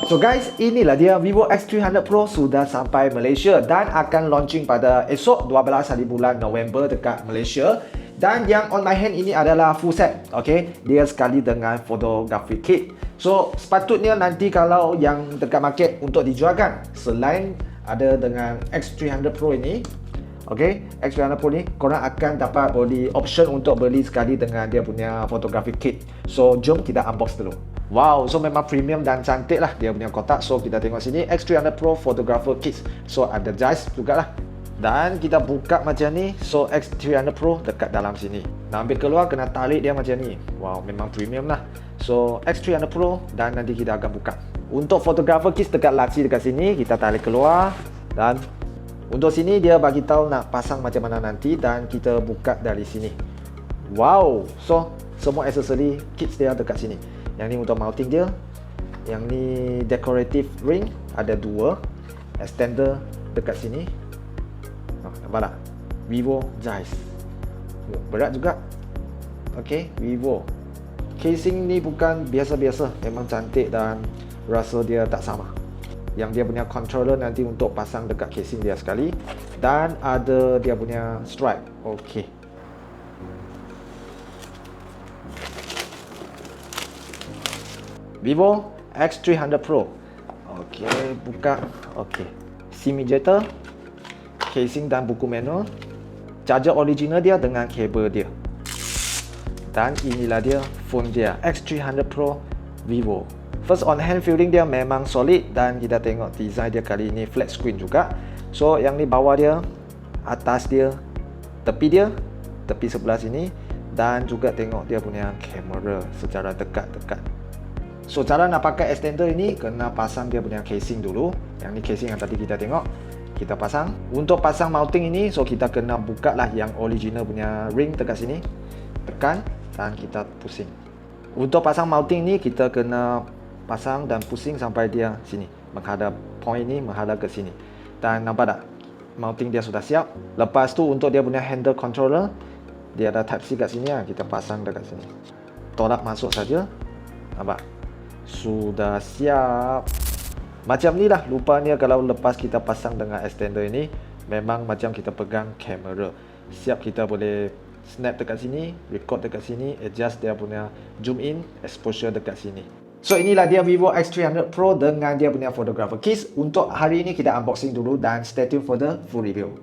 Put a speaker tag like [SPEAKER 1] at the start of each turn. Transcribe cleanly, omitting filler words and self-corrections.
[SPEAKER 1] So guys, inilah dia Vivo X300 Pro sudah sampai Malaysia dan akan launching pada esok 12 hari bulan November dekat Malaysia. Dan yang on my hand ini adalah full set. Okay, dia sekali dengan photography kit. So sepatutnya nanti kalau yang dekat market untuk dijualkan, selain ada dengan X300 Pro ini, okay, X300 Pro ni korang akan dapat beli option untuk beli sekali dengan dia punya photography kit. So jom kita unbox dulu. Wow, so memang premium dan cantik lah dia punya kotak. So kita tengok sini X300 Pro Photographer Kits. So ada dice jugalah. Dan kita buka macam ni. So X300 Pro dekat dalam sini. Nak ambil keluar kena tarik dia macam ni. Wow, memang premium lah. So X300 Pro dan nanti kita akan buka. Untuk Photographer Kits dekat laci dekat sini kita tarik keluar. Dan untuk sini dia bagi tahu nak pasang macam mana nanti dan kita buka dari sini. Wow, so semua aksesori kits dia dekat sini. Yang ni untuk mounting dia. Yang ni decorative ring, ada dua. Extender dekat sini. Nampak tak? Vivo Zeiss. Berat juga. Okay, Vivo. Casing ni bukan biasa-biasa, memang cantik dan rasa dia tak sama. Yang dia punya controller nanti untuk pasang dekat casing dia sekali. Dan ada dia punya stripe. Okay. Vivo X300 Pro. Okey, buka. Okey. SIM ejector, casing dan buku manual. Charger original dia dengan kabel dia. Dan inilah dia phone dia, X300 Pro Vivo. First on hand feeling dia memang solid dan kita tengok design dia kali ini flat screen juga. So yang ni bawah dia, atas dia, tepi sebelah sini dan juga tengok dia punya kamera secara dekat-dekat. So cara nak pakai extender ini kena pasang dia punya casing dulu. Yang ni casing yang tadi kita tengok. Kita pasang. Untuk pasang mounting ini, so kita kena buka lah yang original punya ring dekat sini. Tekan dan kita pusing. Untuk pasang mounting ni kita kena pasang dan pusing sampai dia sini. Menghadap point ni, menghadap ke sini. Dan nampak tak? Mounting dia sudah siap. Lepas tu untuk dia punya handle controller, dia ada type C kat sini lah. Kita pasang dekat sini. Tolak masuk saja. Nampak? Sudah siap. Macam ni lah rupanya kalau lepas kita pasang dengan extender ini. Memang macam kita pegang kamera. Siap, kita boleh snap dekat sini, record dekat sini, adjust dia punya zoom in, exposure dekat sini. So inilah dia Vivo X300 Pro dengan dia punya photographer kits. Untuk hari ini kita unboxing dulu dan stay tuned for the full review.